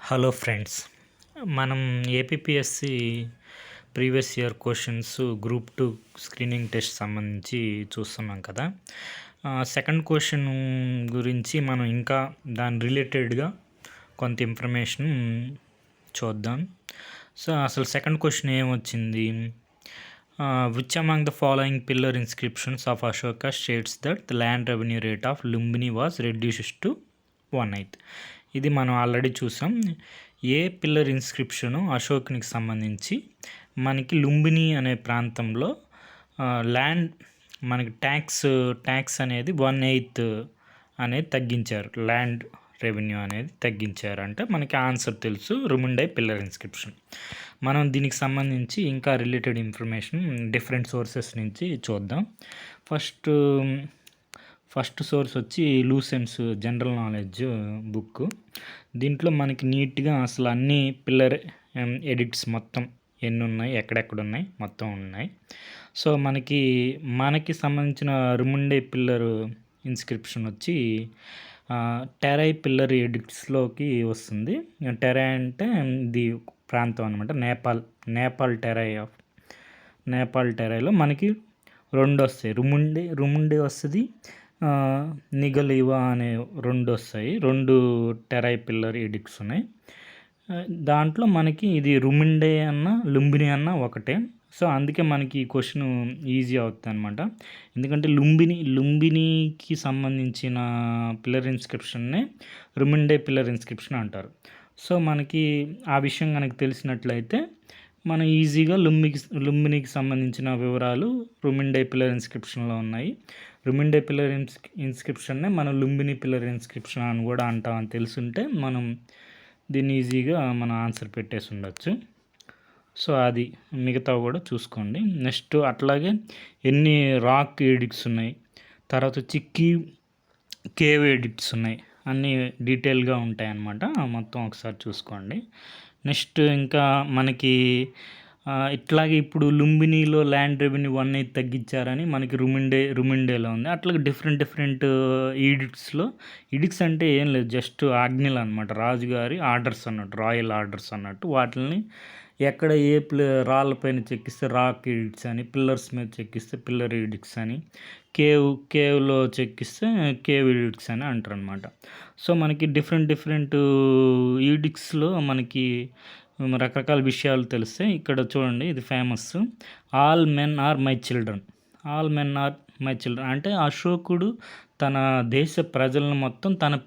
Hello friends, మనం APPSC previous year questions group 2 screening test సంబంధించి చూస్తున్నాం కదా. సెకండ్ క్వశ్చన్ గురించి మనం ఇంకా దాని రిలేటెడ్గా కొంత ఇన్ఫర్మేషన్ చూద్దాం. సో అసలు సెకండ్ క్వశ్చన్ ఏమొచ్చింది, which among the following pillar inscriptions of Ashoka states that the land revenue rate of Lumbini was reduced to 1/8. ఇది మనం ఆల్రెడీ చూసాం. ఏ పిల్లర్ ఇన్స్క్రిప్షను అశోకునికి సంబంధించి మనకి లుంబిని అనే ప్రాంతంలో ల్యాండ్ మనకి ట్యాక్స్ అనేది 1/8 అనేది తగ్గించారు, ల్యాండ్ రెవెన్యూ అనేది తగ్గించారు అంటే మనకి ఆన్సర్ తెలుసు, రుముండై పిల్లర్ ఇన్స్క్రిప్షన్. మనం దీనికి సంబంధించి ఇంకా రిలేటెడ్ ఇన్ఫర్మేషన్ డిఫరెంట్ సోర్సెస్ నుంచి చూద్దాం. ఫస్ట్ సోర్స్ వచ్చి లూసెన్స్ జనరల్ నాలెడ్జ్ బుక్. దీంట్లో మనకి నీట్గా అసలు అన్ని పిల్లర్ ఎడిక్ట్స్ మొత్తం ఎన్ని ఉన్నాయి, ఎక్కడెక్కడ ఉన్నాయి మొత్తం ఉన్నాయి. సో మనకి సంబంధించిన రుముండై పిల్లర్ ఇన్స్క్రిప్షన్ వచ్చి టెరై పిల్లర్ ఎడిక్ట్స్లోకి వస్తుంది. టెరై అంటే ఇది ప్రాంతం అనమాట, నేపాల్ టెరైలో మనకి 2 వస్తాయి, రుముండే వస్తుంది, నిగలివా అనే 2 వస్తాయి. 2 టెరై పిల్లర్ ఎడిక్ట్స్ ఉన్నాయి. దాంట్లో మనకి ఇది రుముండే అన్న లుంబిని అన్న ఒకటే. సో అందుకే మనకి ఈ క్వశ్చన్ ఈజీ అవుతుంది అనమాట. ఎందుకంటే లుంబినికి సంబంధించిన పిల్లర్ ఇన్స్క్రిప్షన్నే రుముండే పిల్లర్ ఇన్స్క్రిప్షన్ అంటారు. సో మనకి ఆ విషయం కనుక తెలిసినట్లయితే మనం ఈజీగా లుంబినికి సంబంధించిన వివరాలు రుముండై పిల్లర్ ఇన్స్క్రిప్షన్లో ఉన్నాయి. రుముండై పిల్లర్ ఇన్స్క్రిప్షన్నే మనం లుంబిని పిల్లర్ ఇన్స్క్రిప్షన్ అని కూడా అంటామని తెలుసుంటే మనం దీన్ని ఈజీగా మనం ఆన్సర్ పెట్టేసి ఉండొచ్చు. సో అది మిగతా కూడా చూసుకోండి. నెక్స్ట్ అట్లాగే ఎన్ని రాక్ ఎడిక్ట్స్ ఉన్నాయి, తర్వాత వచ్చి కేవ్ ఎడిక్ట్స్ ఉన్నాయి, అన్నీ డీటెయిల్గా ఉంటాయి అన్నమాట. మొత్తం ఒకసారి చూసుకోండి. నెక్స్ట్ ఇంకా మనకి ఇట్లాగే ఇప్పుడు లుంబినిలో ల్యాండ్ రెవెన్యూ 1/8 తగ్గించారని మనకి రుమిండేలో ఉంది. అట్లాగే డిఫరెంట్ ఎడిక్ట్స్ అంటే ఏం లేదు, జస్ట్ ఆజ్ఞలు అనమాట, రాజుగారి ఆర్డర్స్ అన్నట్టు, రాయల్ ఆర్డర్స్ అన్నట్టు. వాటిని ఎక్కడ ఏ రాళ్ళపైన చెక్కిస్తే రాక్ ఎడిక్ట్స్ అని, పిల్లర్స్ మీద చెక్కిస్తే పిల్లర్ ఎడిక్ట్స్ అని, కేవ్లో చెక్కిస్తే కేవ్ ఎడిక్ట్స్ అని అంటారు అనమాట. సో మనకి డిఫరెంట్ ఎడిక్ట్స్లో మనకి రకరకాల విషయాలు తెలిస్తే ఇక్కడ చూడండి, ఇది famous. All men are my children అంటే అశోకుడు తన దేశ ప్రజలను మొత్తం తన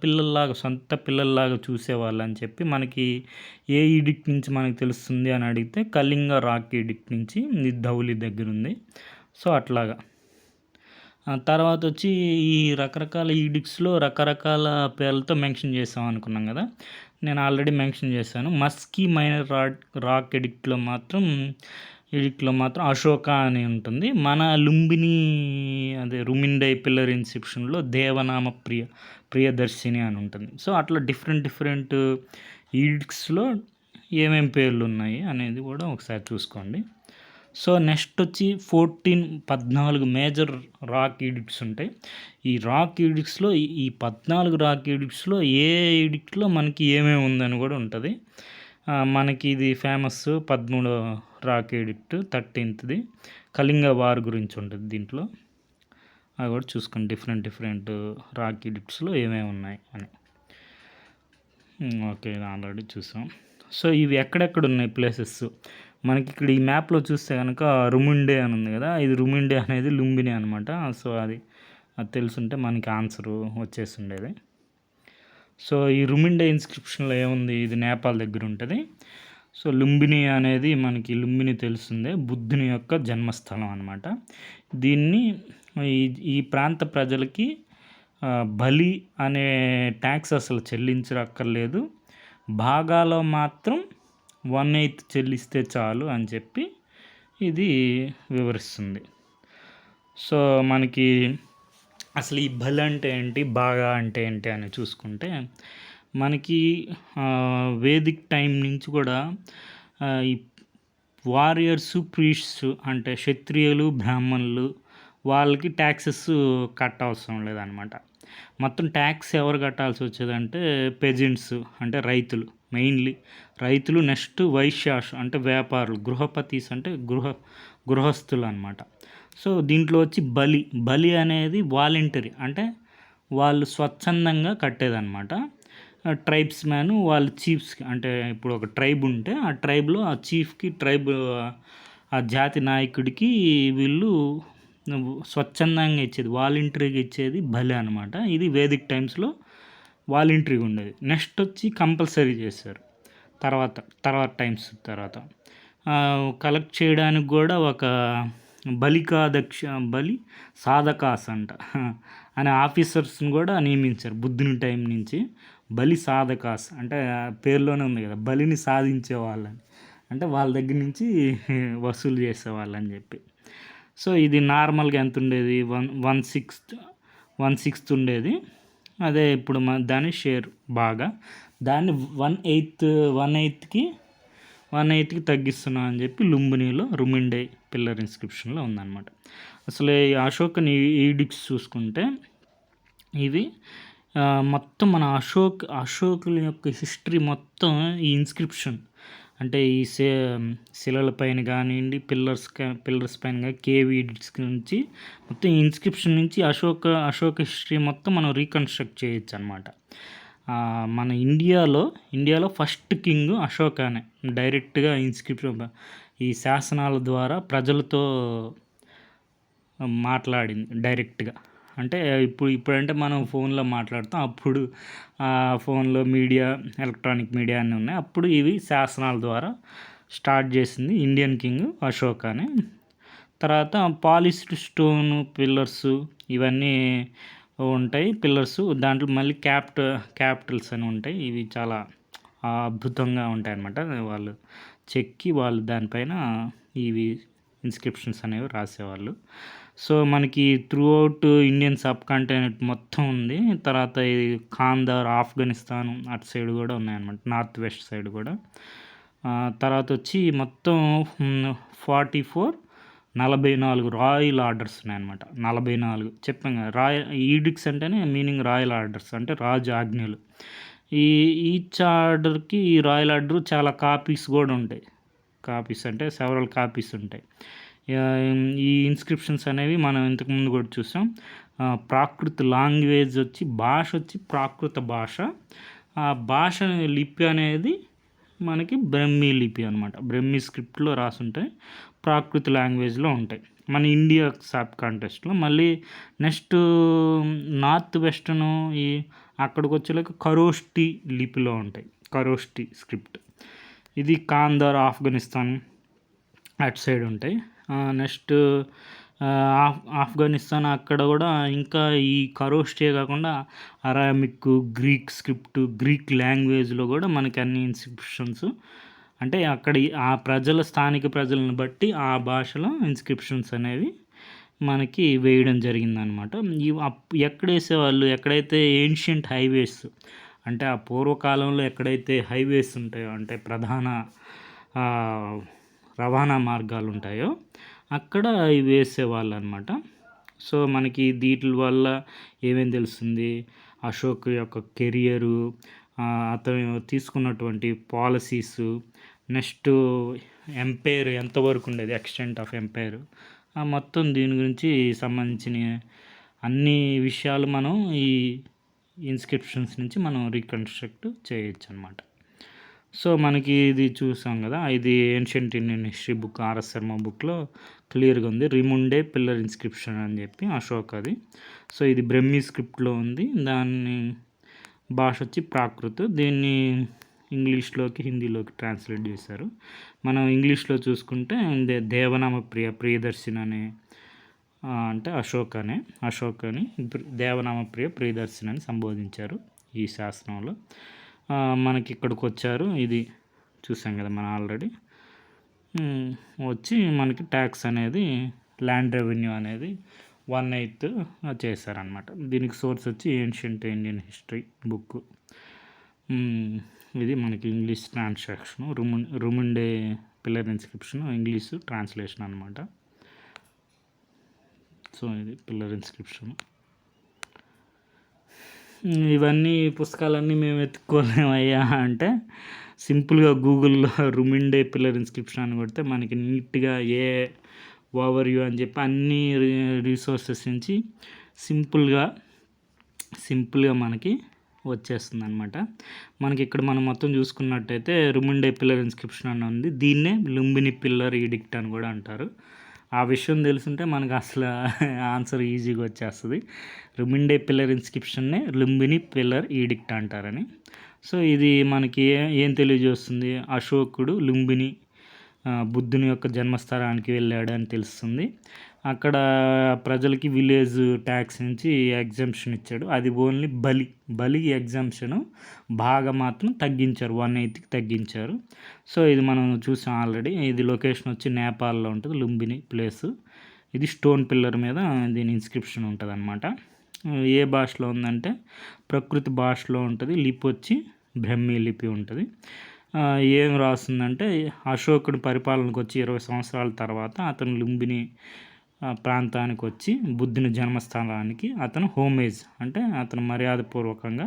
సొంత పిల్లల్లాగా చూసేవాళ్ళు అని చెప్పి మనకి ఏ ఎడిక్ట్ నుంచి మనకి తెలుస్తుంది అని అడిగితే కళింగ రాక్ ఎడిక్ట్ నుంచి, ఇది ధౌలి దగ్గర ఉంది. సో అట్లాగా తర్వాత వచ్చి ఈ రకరకాల ఎడిక్ట్స్లో రకరకాల పేర్లతో మెన్షన్ చేసాం అనుకున్నాం కదా, నేను ఆల్రెడీ మెన్షన్ చేశాను. మస్కీ మైనర్ రాక్ ఎడిక్ట్లో మాత్రం అశోక అని ఉంటుంది. మన లుంబిని అదే రుమిండై పిల్లర్ ఇన్స్క్రిప్షన్లో దేవనామ ప్రియదర్శిని అని ఉంటుంది. సో అట్లా డిఫరెంట్ ఎడిక్ట్స్లో ఏమేమి పేర్లు ఉన్నాయి అనేది కూడా ఒకసారి చూసుకోండి. సో నెక్స్ట్ వచ్చి 14 మేజర్ రాక్ ఎడిక్ట్స్ ఉంటాయి. ఈ రాక్ ఎడిక్ట్స్లో ఈ 14 రాక్ ఎడిక్ట్స్లో ఏ ఎడిక్ట్లో మనకి ఏమేమి ఉందని కూడా ఉంటుంది. మనకి ఇది ఫేమస్ 13వ rock edict 13th Kalinga war గురించి ఉంటుంది దీంట్లో. అది కూడా చూసుకోండి, డిఫరెంట్ రాక్ ఎడిక్ట్స్లో ఏమేమి ఉన్నాయి అని. ఓకే, ఇది ఆల్రెడీ చూసాం. సో ఇవి ఎక్కడెక్కడ ఉన్నాయి ప్లేసెస్ మనకి ఇక్కడ ఈ మ్యాప్లో చూస్తే కనుక రుముండే అని ఉంది కదా, ఇది రుముండే అనేది లుంబిని అనమాట. సో అది తెలుసుంటే మనకి ఆన్సరు వచ్చేస్తుండేది. సో ఈ రుముండే ఇన్స్క్రిప్షన్లో ఏముంది, ఇది నేపాల్ దగ్గర ఉంటుంది. సో లుంబిని అనేది మనకి లుంబిని తెలుస్తుంది, బుద్ధుని యొక్క జన్మస్థలం అనమాట. దీన్ని ఈ ప్రాంత ప్రజలకి బలి అనే ట్యాక్స్ అసలు చెల్లించక్కర్లేదు, భాగాలో మాత్రం 1/8 చెల్లిస్తే చాలు అని చెప్పి ఇది వివరిస్తుంది. సో మనకి అసలు ఈ బలి అంటే ఏంటి, బాగా అంటే ఏంటి అని చూసుకుంటే మనకి వేదిక్ టైం నుంచి కూడా ఈ వారియర్స్, ప్రీస్ట్స్ అంటే క్షత్రియులు, బ్రాహ్మణులు వాళ్ళకి ట్యాక్సెస్ కట్టవసరం లేదనమాట. మొత్తం ట్యాక్స్ ఎవరు కట్టాల్సి వచ్చేదంటే పెజెంట్స్ అంటే రైతులు, మెయిన్లీ రైతులు. నెక్స్ట్ వైశ్యాస్ అంటే వ్యాపారులు, గృహపతీస్ అంటే గృహస్థులు అనమాట. సో దీంట్లో వచ్చి బలి అనేది వాలంటరీ, అంటే వాళ్ళు స్వచ్ఛందంగా కట్టేదన్నమాట. ట్రైబ్స్ మ్యాన్ వాళ్ళ చీఫ్స్కి, అంటే ఇప్పుడు ఒక ట్రైబ్ ఉంటే ఆ ట్రైబ్లో ఆ చీఫ్కి, ఆ జాతి నాయకుడికి వీళ్ళు స్వచ్ఛందంగా ఇచ్చేది, వాలంటరీగా ఇచ్చేది బలి అనమాట. ఇది వేదిక్ టైమ్స్లో వాలంటరీగా ఉండేది. నెక్స్ట్ వచ్చి కంపల్సరీ చేశారు తర్వాత టైమ్స్ తర్వాత కలెక్ట్ చేయడానికి కూడా ఒక బలి సాధకాస్ అంట అనే ఆఫీసర్స్ని కూడా నియమించారు బుద్ధుని టైం నుంచి. బలి సాధకాస్ అంటే పేరులోనే ఉంది కదా, బలిని సాధించే వాళ్ళని, అంటే వాళ్ళ దగ్గర నుంచి వసూలు చేసేవాళ్ళని చెప్పి. సో ఇది నార్మల్గా ఎంత ఉండేది, 1/6 ఉండేది. అదే ఇప్పుడు దాని షేర్ బాగా దాన్ని 1/8కి తగ్గిస్తున్నా అని చెప్పి లుంబినీలో రుమిండే పిల్లర్ ఇన్స్క్రిప్షన్లో ఉందన్నమాట. అసలు ఈ అశోకన్ ఈడిక్ట్స్ చూసుకుంటే ఇవి మొత్తం మన అశోకుల యొక్క హిస్టరీ మొత్తం ఈ ఇన్స్క్రిప్షన్, అంటే ఈ శిలలపైన కానివ్వండి, పిల్లర్స్ పైన కానీ, కేవ్ ఈడిక్ట్స్ నుంచి మొత్తం ఈ ఇన్స్క్రిప్షన్ నుంచి అశోక హిస్టరీ మొత్తం మనం రీకన్స్ట్రక్ట్ చేయొచ్చు అనమాట. మన ఇండియాలో ఫస్ట్ కింగ్ అశోకానే. డైరెక్ట్గా ఇన్స్క్రిప్షన్ ఈ శాసనాల ద్వారా ప్రజలతో మాట్లాడింది డైరెక్ట్గా. అంటే ఇప్పుడంటే మనం ఫోన్లో మాట్లాడుతాం, అప్పుడు ఫోన్లో ఎలక్ట్రానిక్ మీడియా అన్నీ ఉన్నాయి. అప్పుడు ఇవి శాసనాల ద్వారా స్టార్ట్ చేసింది ఇండియన్ కింగ్ అశోకానే. తర్వాత పాలిష్డ్ స్టోన్ పిల్లర్స్ ఇవన్నీ ఉంటాయి. పిల్లర్స్ దాంట్లో మళ్ళీ క్యాపిటల్స్ అని ఉంటాయి. ఇవి చాలా అద్భుతంగా ఉంటాయి అన్నమాట. వాళ్ళు చెక్కి వాళ్ళు దానిపైన ఇవి ఇన్స్క్రిప్షన్స్ అనేవి రాసేవాళ్ళు. సో మనకి through out Indian sub continent మొత్తం ఉంది. తర్వాత ఇది ఖాందార్, ఆఫ్ఘనిస్తాన్ అటు సైడ్ కూడా ఉన్నాయన్నమాట, నార్త్ వెస్ట్ సైడ్ కూడా. తర్వాత వచ్చి మొత్తం 44 రాయల్ ఆర్డర్స్ ఉన్నాయన్నమాట. 44 చెప్పాం కదా. ఈడిక్ట్స్ అంటేనే మీనింగ్ రాయల్ ఆర్డర్స్, అంటే రాజు ఆజ్ఞలు. ఈచ్ ఆర్డర్కి ఈ రాయల్ ఆర్డర్ చాలా కాపీస్ కూడా ఉంటాయి. కాపీస్ అంటే సెవరల్ కాపీస్ ఉంటాయి. ఈ ఇన్స్క్రిప్షన్స్ అనేవి మనం ఇంతకుముందు కూడా చూసాం. ప్రాకృత లాంగ్వేజ్ భాష వచ్చి ప్రాకృత భాష. ఆ భాష లిపి అనేది మనకి బ్రహ్మీ లిపి అనమాట. బ్రహ్మీ స్క్రిప్ట్లో రాసుంటాయి, ప్రాకృత లాంగ్వేజ్లో ఉంటాయి మన ఇండియా సబ్ కాంటెస్ట్లో. మళ్ళీ నెక్స్ట్ నార్త్ వెస్టర్న్ అక్కడికి వచ్చేలాక ఖరోష్టి లిపిలో ఉంటాయి, ఖరోష్టి స్క్రిప్ట్. ఇది ఖాందార్, ఆఫ్ఘనిస్తాన్ అటు సైడ్ ఉంటాయి. నెక్స్ట్ ఆఫ్ఘనిస్తాన్ అక్కడ కూడా ఇంకా ఈ ఖరోష్టియే కాకుండా అరామిక్, గ్రీక్ స్క్రిప్ట్, గ్రీక్ లాంగ్వేజ్లో కూడా మనకి అన్ని ఇన్స్క్రిప్షన్స్, అంటే అక్కడ ఆ స్థానిక ప్రజలను బట్టి ఆ భాషలో ఇన్స్క్రిప్షన్స్ అనేవి మనకి వేయడం జరిగిందనమాట. ఎక్కడ వేసేవాళ్ళు, ఎక్కడైతే ఏన్షియంట్ హైవేస్, అంటే ఆ పూర్వకాలంలో ఎక్కడైతే హైవేస్ ఉంటాయో, అంటే ప్రధాన రవాణా మార్గాలు ఉంటాయో అక్కడ ఇవి వేసేవాళ్ళు అనమాట. సో మనకి వీటి వల్ల ఏమేమి తెలుస్తుంది, అశోక్ యొక్క కెరియరు, అతను తీసుకున్నటువంటి పాలసీస్, నెక్స్ట్ ఎంపైర్ ఎంతవరకు ఉండేది, ఎక్స్టెంట్ ఆఫ్ ఎంపైర్, మొత్తం దీని గురించి సంబంధించిన అన్ని విషయాలు మనం ఈ ఇన్స్క్రిప్షన్స్ నుంచి మనం రీకన్స్ట్రక్ట్ చేయొచ్చు అనమాట. సో మనకి ఇది చూసాం కదా, ఇది ancient Indian history book RS Sharma బుక్లో క్లియర్గా ఉంది, రిముండే పిల్లర్ ఇన్స్క్రిప్షన్ అని చెప్పి అశోక్ అది. సో ఇది బ్రహ్మీ స్క్రిప్ట్లో ఉంది, దాన్ని భాష వచ్చి ప్రాకృత్. దీన్ని ఇంగ్లీష్లోకి, హిందీలోకి ట్రాన్స్లేట్ చేశారు. మనం ఇంగ్లీష్లో చూసుకుంటే దేవనామ ప్రియదర్శిని అనే, అంటే అశోక్ అని దేవనామ ప్రియదర్శిని అని సంబోధించారు ఈ శాసనంలో. మనకి ఇక్కడికి వచ్చారు, ఇది చూసాం కదా మనం ఆల్రెడీ. వచ్చి మనకి ట్యాక్స్ అనేది, ల్యాండ్ రెవెన్యూ అనేది 1/8 చేశారనమాట. దీనికి సోర్స్ వచ్చి ఏన్షియంట్ ఇండియన్ హిస్టరీ బుక్. ఇది మనకి English translation, Rummindei pillar inscription English translation అనమాట. సో ఇది పిల్లర్ ఇన్స్క్రిప్షన్. ఇవన్నీ పుస్తకాలన్నీ మేము వెతుక్కోలేమయ్యా అంటే సింపుల్గా గూగుల్‌లో రుమిండే పిల్లర్ ఇన్స్క్రిప్షన్ అని కొడితే మనకి నీట్‌గా ఓవర్ వ్యూ అని చెప్పి అన్ని రిసోర్సెస్ నుంచి సింపుల్గా మనకి వచ్చేస్తుందనమాట. మనకి ఇక్కడ మనం మొత్తం చూసుకున్నట్టయితే రుమిండే పిల్లర్ ఇన్స్క్రిప్షన్ అని ఉంది. దీన్నే లుంబిని పిల్లర్ ఈడిక్ట్ అని కూడా అంటారు. ఆ విషయం తెలుసుంటే మనకు అసలు ఆన్సర్ ఈజీగా వచ్చేస్తుంది. రుమిండే పిల్లర్ ఇన్స్క్రిప్షన్నే లుంబిని పిల్లర్ ఈడిక్ట్ అంటారని. సో ఇది మనకి ఏం తెలియజేస్తుంది, అశోకుడు లుంబిని బుద్ధుని యొక్క జన్మస్థానానికి వెళ్ళాడు అని తెలుస్తుంది. అక్కడ ప్రజలకి విలేజ్ ట్యాక్స్ నుంచి ఎగ్జంప్షన్ ఇచ్చాడు. అది ఓన్లీ బలి ఎగ్జంప్షను బాగా మాత్రం తగ్గించారు, 1/8కి తగ్గించారు. సో ఇది మనం చూసాం ఆల్రెడీ. ఇది లొకేషన్ వచ్చి నేపాల్లో ఉంటుంది, లుంబిని ప్లేసు. ఇది స్టోన్ పిల్లర్ మీద దీని ఇన్స్క్రిప్షన్ ఉంటుంది అనమాట. ఏ భాషలో ఉందంటే ప్రకృతి భాషలో ఉంటుంది. లిపి వచ్చి బ్రహ్మీ లిపి ఉంటుంది. ఏం రాస్తుందంటే అశోకుడి పరిపాలనకు వచ్చి 20 సంవత్సరాల తర్వాత అతను లుంబిని ప్రాంతానికి వచ్చి బుద్ధుని జన్మస్థానానికి అతను హోమేజ్ అంటే అతను మర్యాదపూర్వకంగా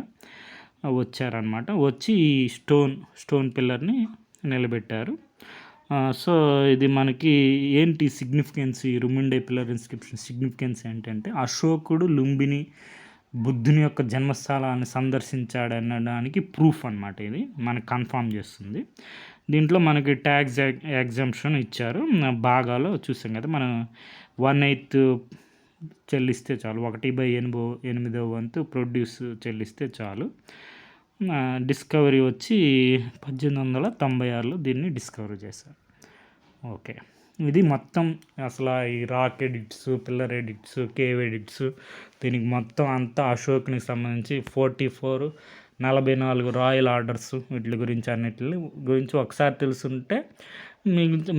వచ్చారనమాట. వచ్చి ఈ స్టోన్ పిల్లర్ని నిలబెట్టారు. సో ఇది మనకి ఏంటి సిగ్నిఫికెన్స్, ఈ రుమిండే పిల్లర్ ఇన్స్క్రిప్షన్ సిగ్నిఫికెన్స్ ఏంటంటే అశోకుడు లుంబిని బుద్ధుని యొక్క జన్మస్థలాన్ని సందర్శించాడనడానికి ప్రూఫ్ అనమాట. ఇది మనకు కన్ఫామ్ చేస్తుంది. దీంట్లో మనకి ట్యాక్స్ ఎగ్జంప్షన్ ఇచ్చారు. భాగాలో చూసాం కదా, మనం 1/8 చెల్లిస్తే చాలు, 1/8 వంతు ప్రొడ్యూస్ చెల్లిస్తే చాలు. డిస్కవరీ వచ్చి 1896లో దీన్ని డిస్కవర్ చేశారు. ఓకే, ఇది మొత్తం అసలు ఈ rock addicts, pillar addicts, cave addicts, దీనికి మొత్తం అంతా అశోక్ని సంబంధించి 44 రాయల్ ఆర్డర్స్, వీటి గురించి అన్నిటి గురించి ఒకసారి తెలుసుంటే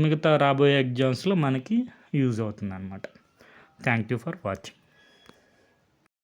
మిగతా రాబోయే ఎగ్జామ్స్లో మనకి యూజ్ అవుతుంది అనమాట. Thank you for watching.